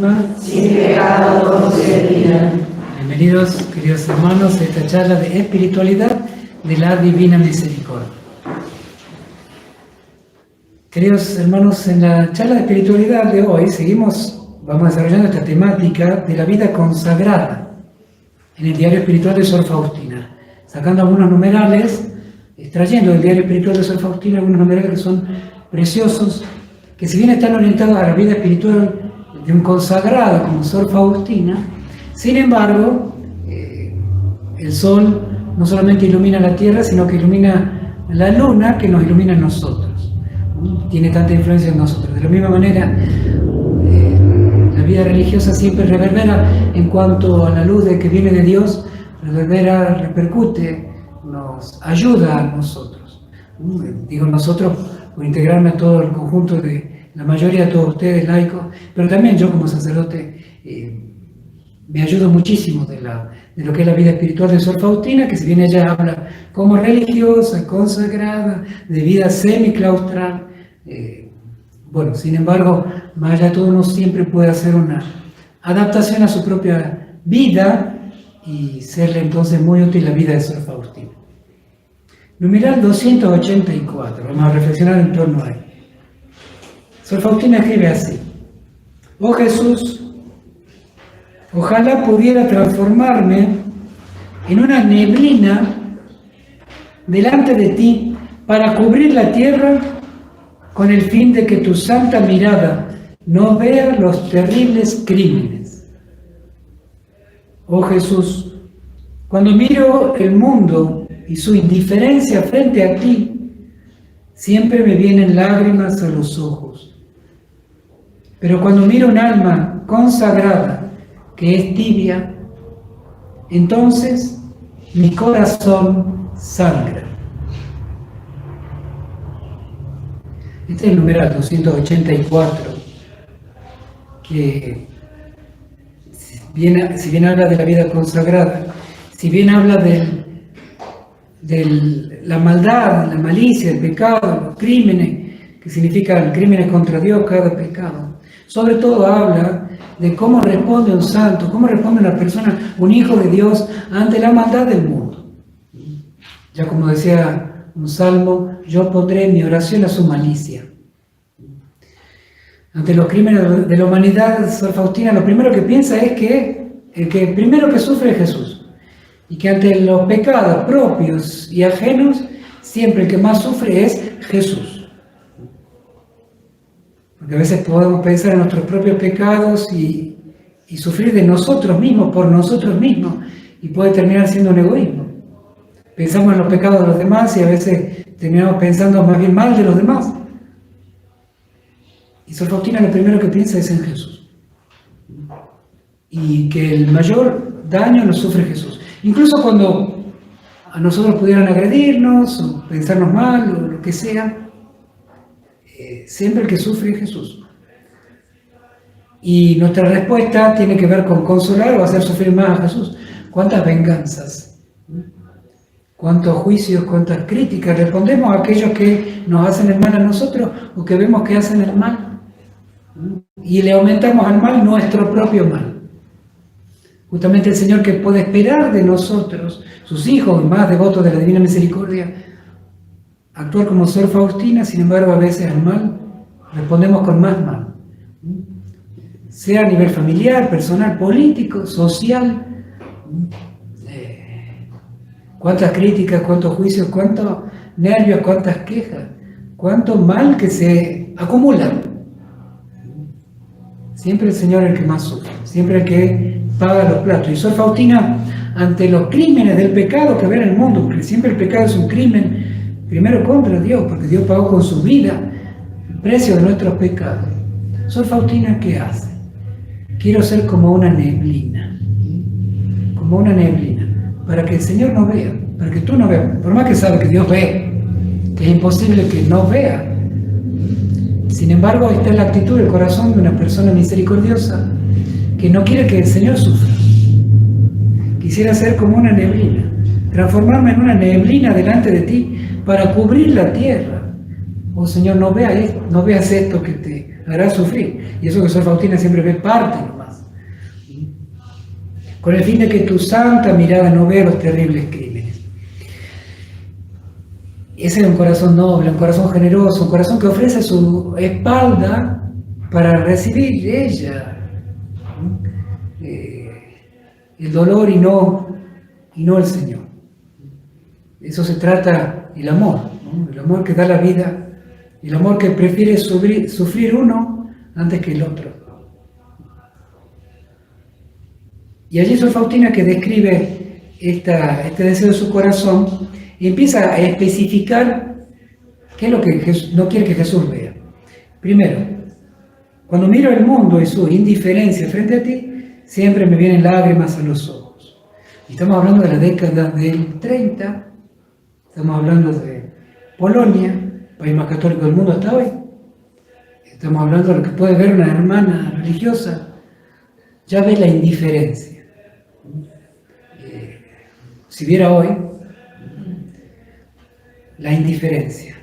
alma, sin pecado concebida. Bienvenidos, queridos hermanos, a esta charla de espiritualidad de la Divina Misericordia. Queridos hermanos, en la charla de espiritualidad de hoy vamos desarrollando esta temática de la vida consagrada en el diario espiritual de Sor Faustina, sacando algunos numerales, extrayendo del diario espiritual de Sor Faustina algunos numerales que son preciosos, que si bien están orientados a la vida espiritual de un consagrado como Sor Faustina, sin embargo, el sol no solamente ilumina la tierra, sino que ilumina la luna, que nos ilumina a nosotros. Tiene tanta influencia en nosotros. De la misma manera, la vida religiosa siempre reverbera en cuanto a la luz que viene de Dios, reverbera, repercute, nos ayuda a nosotros. Digo nosotros por integrarme a todo el conjunto de la mayoría de todos ustedes laicos, pero también yo como sacerdote me ayudo muchísimo de lo que es la vida espiritual de Sor Faustina, que si bien ella habla como religiosa, consagrada, de vida semiclaustral, bueno, sin embargo, más allá de todo uno siempre puede hacer una adaptación a su propia vida y serle entonces muy útil la vida de Sor Faustina. Numeral 284, vamos a reflexionar en torno a él. Sor Faustina escribe así: Oh Jesús, ojalá pudiera transformarme en una neblina delante de ti para cubrir la tierra con el fin de que tu santa mirada no vea los terribles crímenes. Oh Jesús, cuando miro el mundo y su indiferencia frente a ti, siempre me vienen lágrimas a los ojos. Pero cuando miro un alma consagrada que es tibia, entonces mi corazón sangra. Este es el numeral 284, que si bien habla de la vida consagrada, si bien habla de la maldad, la malicia, el pecado, los crímenes, que significan crímenes contra Dios, cada pecado, sobre todo habla de cómo responde un santo, cómo responde una persona, un hijo de Dios, ante la maldad del mundo. Ya como decía un salmo, yo pondré en mi oración a su malicia. Ante los crímenes de la humanidad, Sor Faustina lo primero que piensa es que el que primero que sufre es Jesús. Y que ante los pecados propios y ajenos, siempre el que más sufre es Jesús. Porque a veces podemos pensar en nuestros propios pecados y sufrir de nosotros mismos, por nosotros mismos, y puede terminar siendo un egoísmo. Pensamos en los pecados de los demás y a veces terminamos pensando más bien mal de los demás. Y Sor Faustina lo primero que piensa es en Jesús. Y que el mayor daño lo sufre Jesús. Incluso cuando a nosotros pudieran agredirnos o pensarnos mal o lo que sea, siempre el que sufre es Jesús. Y nuestra respuesta tiene que ver con consolar o hacer sufrir más a Jesús. ¿Cuántas venganzas? ¿Cuántos juicios? ¿Cuántas críticas? ¿Respondemos a aquellos que nos hacen el mal a nosotros o que vemos que hacen el mal? Y le aumentamos al mal nuestro propio mal. Justamente el Señor, que puede esperar de nosotros, sus hijos y más devotos de la Divina Misericordia, actuar como Sor Faustina, sin embargo a veces al mal respondemos con más mal, sea a nivel familiar, personal, político, social. Cuántas críticas, cuántos juicios, cuántos nervios, cuántas quejas, cuánto mal que se acumula. Siempre el Señor es el que más sufre, siempre el que paga los platos. Y Sor Faustina, ante los crímenes del pecado que ve en el mundo, porque siempre el pecado es un crimen, primero contra Dios, porque Dios pagó con su vida el precio de nuestros pecados. Sor Faustina, ¿qué hace? Quiero ser como una neblina, para que el Señor no vea, para que tú no veas, por más que sabe que Dios ve, que es imposible que no vea. Sin embargo, esta es la actitud del corazón de una persona misericordiosa que no quiere que el Señor sufra. Quisiera ser como una neblina, transformarme en una neblina delante de ti para cubrir la tierra. Oh Señor, no veas esto que te hará sufrir. Y eso que Sor Faustina siempre ve parte nomás. con el fin de que tu santa mirada no vea los terribles crímenes. Ese es un corazón noble, un corazón generoso, un corazón que ofrece su espalda para recibir ella el dolor y no el Señor. De eso se trata el amor, ¿no? El amor que da la vida, el amor que prefiere sufrir uno antes que el otro. Y allí Sor Faustina, que describe este deseo de su corazón, y empieza a especificar qué es lo que Jesús, no quiere que Jesús vea. Primero, cuando miro el mundo y su indiferencia frente a ti, siempre me vienen lágrimas a los ojos. Y estamos hablando de la década del 30, estamos hablando de Polonia, país más católico del mundo hasta hoy. Estamos hablando de lo que puede ver una hermana religiosa, ya ve la indiferencia. Si viera hoy, la indiferencia.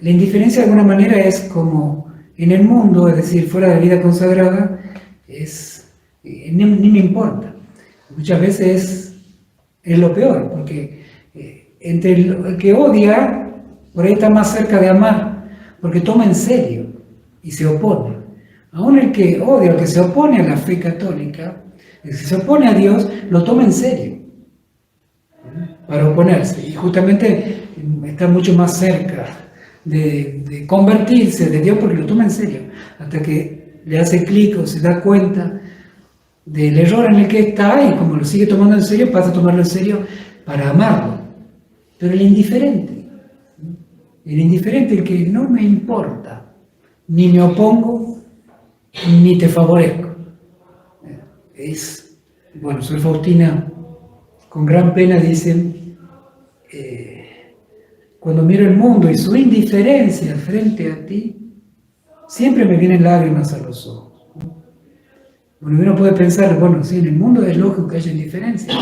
La indiferencia de alguna manera es como en el mundo, es decir, fuera de la vida consagrada, ni me importa. Muchas veces es lo peor, porque entre el que odia, por ahí está más cerca de amar, porque toma en serio y se opone. Aún el que odia, el que se opone a la fe católica, el que se opone a Dios, lo toma en serio para oponerse. Y justamente está mucho más cerca de convertirse de Dios porque lo toma en serio. Hasta que le hace clic o se da cuenta del error en el que está y como lo sigue tomando en serio, pasa a tomarlo en serio para amarlo. Pero el indiferente, el que no me importa, ni me opongo, ni te favorezco. Bueno, Sor Faustina con gran pena dice, cuando miro el mundo y su indiferencia frente a ti, siempre me vienen lágrimas a los ojos. Bueno, uno puede pensar, bueno, sí, en el mundo es lógico que haya indiferencia,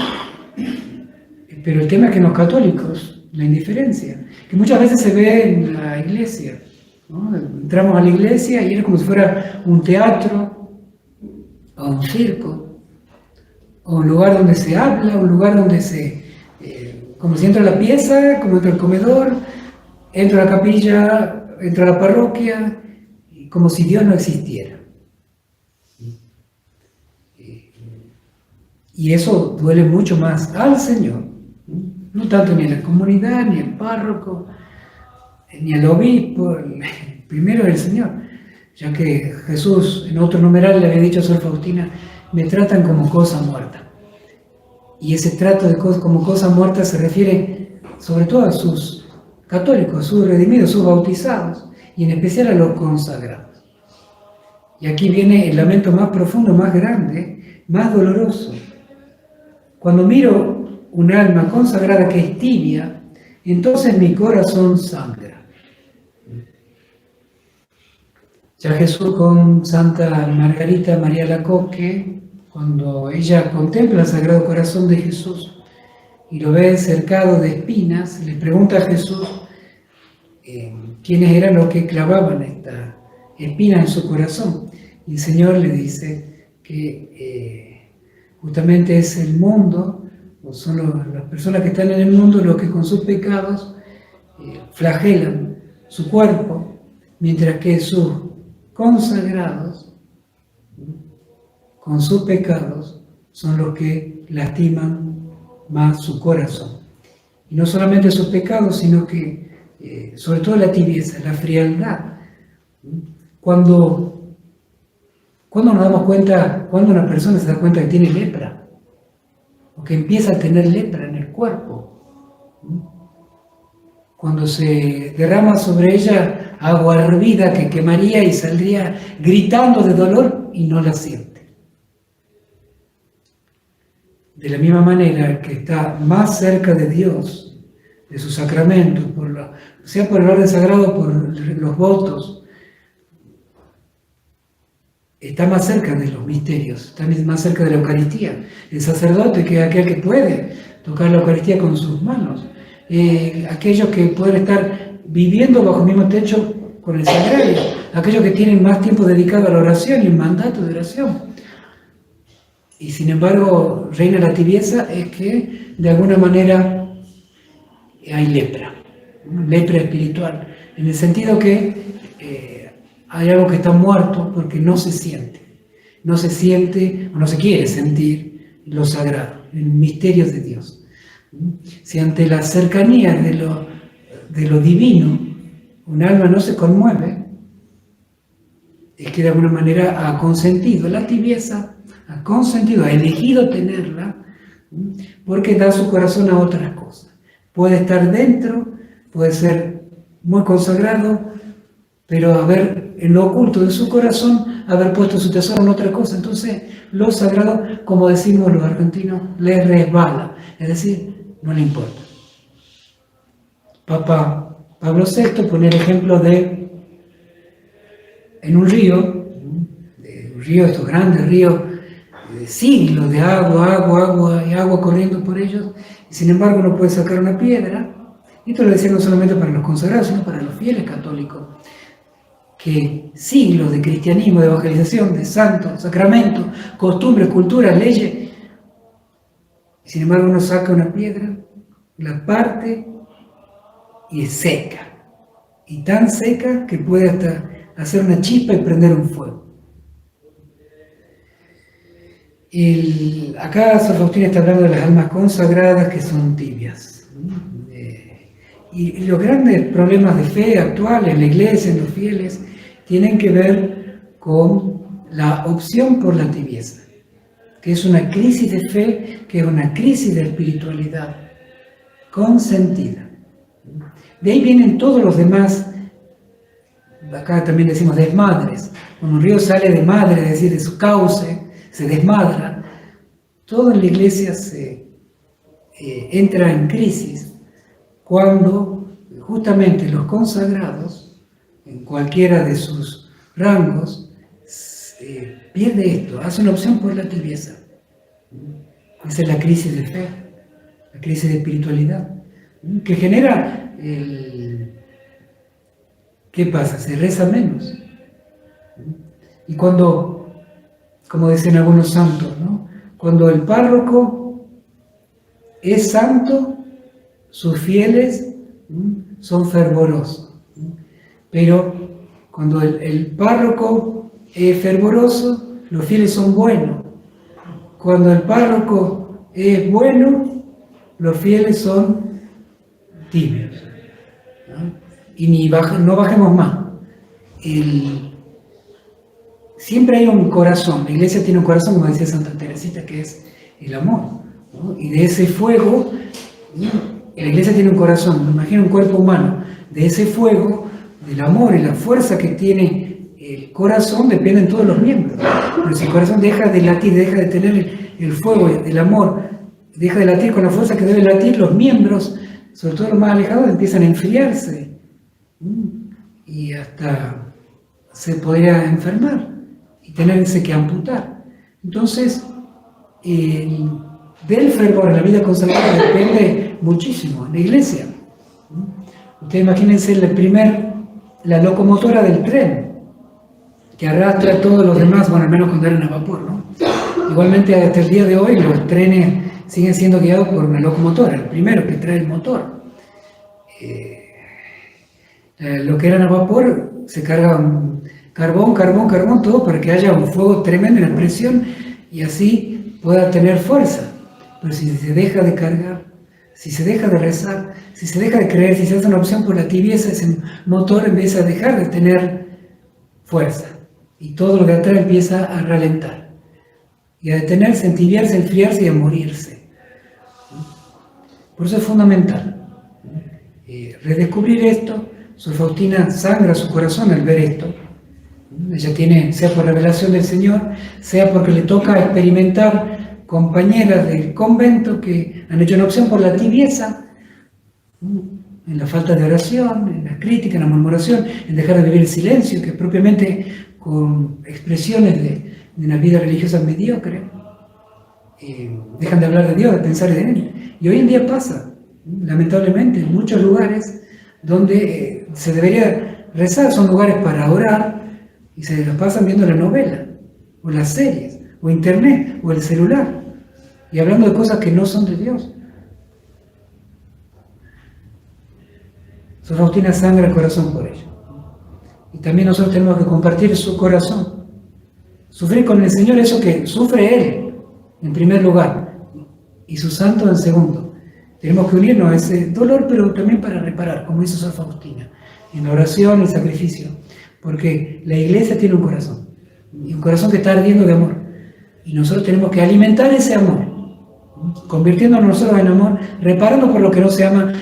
pero el tema es que en los católicos, la indiferencia, que muchas veces se ve en la iglesia, ¿no? Entramos a la iglesia y es como si fuera un teatro, o un circo, o un lugar donde se habla, un lugar donde como si entra a la pieza, como entra al comedor, entra a la capilla, entra a la parroquia, como si Dios no existiera. Y eso duele mucho más al Señor, no tanto ni a la comunidad, ni al párroco, ni al obispo, primero el Señor, ya que Jesús en otro numeral le había dicho a Sor Faustina, me tratan como cosa muerta. Y ese trato como cosa muerta se refiere sobre todo a sus católicos, a sus redimidos, a sus bautizados, y en especial a los consagrados. Y aquí viene el lamento más profundo, más grande, más doloroso. Cuando miro un alma consagrada que es tibia, entonces mi corazón sangra. Ya Jesús con Santa Margarita María Lacoque, cuando ella contempla el Sagrado Corazón de Jesús y lo ve cercado de espinas, le pregunta a Jesús quiénes eran los que clavaban esta espina en su corazón. Y el Señor le dice que justamente es el mundo, o son las personas que están en el mundo los que con sus pecados flagelan su cuerpo, mientras que sus consagrados, con sus pecados, son los que lastiman más su corazón. Y no solamente sus pecados, sino que, sobre todo la tibieza, la frialdad. Cuando nos damos cuenta, cuando una persona se da cuenta que tiene lepra, o que empieza a tener lepra en el cuerpo, cuando se derrama sobre ella agua hervida que quemaría y saldría gritando de dolor y no la siente. De la misma manera, el que está más cerca de Dios, de sus sacramentos, sea por el orden sagrado, por los votos, está más cerca de los misterios, está más cerca de la Eucaristía. El sacerdote, que es aquel que puede tocar la Eucaristía con sus manos, aquellos que pueden estar viviendo bajo el mismo techo con el sagrario, aquellos que tienen más tiempo dedicado a la oración y el mandato de oración. y sin embargo reina la tibieza, es que de alguna manera hay lepra, ¿no? Lepra espiritual, en el sentido que hay algo que está muerto porque no se siente o no se quiere sentir lo sagrado, el misterio de Dios. Si ante la cercanía de lo divino un alma no se conmueve, es que de alguna manera ha consentido la tibieza, ha elegido tenerla, porque da su corazón a otras cosas. Puede estar dentro, puede ser muy consagrado, pero en lo oculto de su corazón, haber puesto su tesoro en otra cosa. Entonces, lo sagrado, como decimos los argentinos, le resbala, es decir, no le importa. Papa Pablo VI pone el ejemplo en un río, estos grandes ríos, de siglos de agua corriendo por ellos, y sin embargo no puede sacar una piedra. Esto lo decía no solamente para los consagrados, sino para los fieles católicos, que siglos de cristianismo, de evangelización, de santos, sacramentos, costumbres, culturas, leyes, y sin embargo uno saca una piedra, la parte y es seca, y tan seca que puede hasta hacer una chispa y prender un fuego. Acá Sor Faustina está hablando de las almas consagradas que son tibias. Y los grandes problemas de fe actuales en la iglesia, en los fieles, tienen que ver con la opción por la tibieza, que es una crisis de fe, que es una crisis de espiritualidad consentida. De ahí vienen todos los demás, acá también decimos desmadres. Cuando un río sale de madre, es decir, de su cauce, se desmadra, todo en la iglesia se entra en crisis cuando justamente los consagrados, en cualquiera de sus rangos, pierde esto, hace una opción por la tibieza. Esa es la crisis de fe, la crisis de espiritualidad, que genera ¿qué pasa? Se reza menos. Y cuando, como dicen algunos santos, ¿no? Cuando el párroco es santo, sus fieles son fervorosos. Pero cuando el párroco es fervoroso, los fieles son buenos. Cuando el párroco es bueno, los fieles son tibios. ¿No? Y no bajemos más. Siempre hay un corazón. La iglesia tiene un corazón, como decía Santa Teresita, que es el amor, ¿no? Y de ese fuego, ¿no? La iglesia tiene un corazón, me imagino un cuerpo humano. De ese fuego, del amor y la fuerza que tiene el corazón, dependen todos los miembros. Pero si el corazón deja de latir, deja de tener el fuego del amor, deja de latir con la fuerza que debe latir, los miembros, sobre todo los más alejados, empiezan a enfriarse. Y hasta se podría enfermar y tenerse que amputar. Entonces, del fervor en la vida consagrada depende muchísimo en la iglesia. Ustedes imagínense la locomotora del tren, que arrastra a todos los demás, bueno, al menos cuando eran a vapor, ¿no? Igualmente, hasta el día de hoy, los trenes siguen siendo guiados por una locomotora, el primero que trae el motor. Lo que eran a vapor, se cargan carbón, todo para que haya un fuego tremendo en la presión y así pueda tener fuerza. Pero si se deja de cargar, si se deja de rezar, si se deja de creer, si se hace una opción por la tibieza, ese motor empieza a dejar de tener fuerza y todo lo que atrás empieza a ralentar y a detenerse, a entibiarse, a enfriarse y a morirse. Por eso es fundamental redescubrir esto. Sor Faustina sangra su corazón al ver esto. Ella tiene, sea por revelación del Señor, sea porque le toca experimentar compañeras del convento que han hecho una opción por la tibieza, en la falta de oración, en la crítica, en la murmuración, en dejar de vivir el silencio, que propiamente con expresiones de una vida religiosa mediocre, dejan de hablar de Dios, de pensar en Él. Y hoy en día pasa, lamentablemente, en muchos lugares donde se debería rezar, son lugares para orar, y se la pasan viendo la novela, o las series, o internet, o el celular, y hablando de cosas que no son de Dios. Sor Faustina sangra el corazón por ello. Y también nosotros tenemos que compartir su corazón. Sufrir con el Señor eso que sufre Él, en primer lugar, y su santo en segundo. Tenemos que unirnos a ese dolor, pero también para reparar, como hizo Sor Faustina, en la oración y el sacrificio. Porque la Iglesia tiene un corazón, y un corazón que está ardiendo de amor. Y nosotros tenemos que alimentar ese amor, convirtiéndonos nosotros en amor, reparando por lo que no se ama,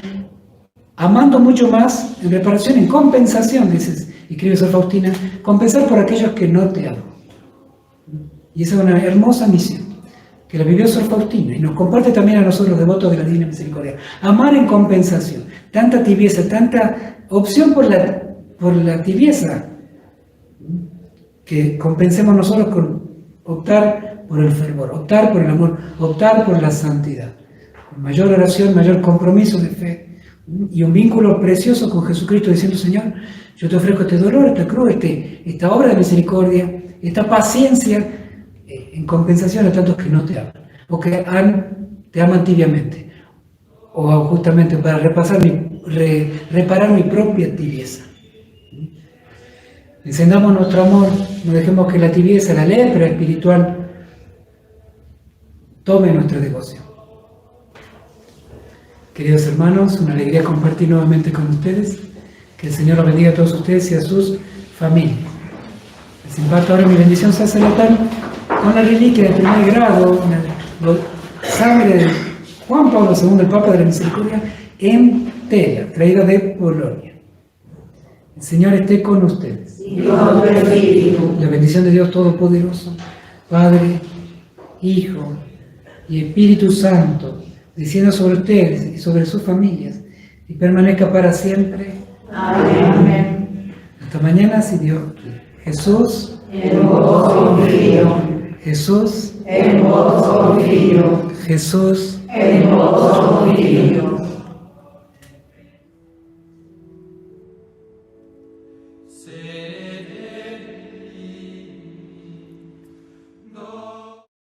amando mucho más en reparación, en compensación, escribe Sor Faustina, compensar por aquellos que no te aman. Y esa es una hermosa misión que la vivió Sor Faustina y nos comparte también a nosotros, devotos de la Divina Misericordia. Amar en compensación, tanta tibieza, tanta opción por la tibieza, que compensemos nosotros con optar por el fervor, optar por el amor, optar por la santidad, con mayor oración, mayor compromiso de fe y un vínculo precioso con Jesucristo, diciendo: Señor, yo te ofrezco este dolor, esta cruz, esta obra de misericordia, esta paciencia, en compensación a tantos que no te aman, o que te aman tibiamente, o justamente para reparar mi propia tibieza. Encendamos nuestro amor, no dejemos que la tibieza, la lepra espiritual, tome nuestra devoción. Queridos hermanos, una alegría compartir nuevamente con ustedes. Que el Señor los bendiga a todos ustedes y a sus familias. Les imparto ahora mi bendición sacerdotal con la reliquia de primer grado, la sangre de Juan Pablo II, el Papa de la Misericordia, en tela, traída de Polonia. El Señor esté con ustedes. Y con tu espíritu. La bendición de Dios Todopoderoso, Padre, Hijo y Espíritu Santo, descienda sobre ustedes y sobre sus familias y permanezca para siempre. Amén. Hasta mañana, si Dios quiere. Jesús, En vos confío. Jesús, En vos confío. Jesús, En vos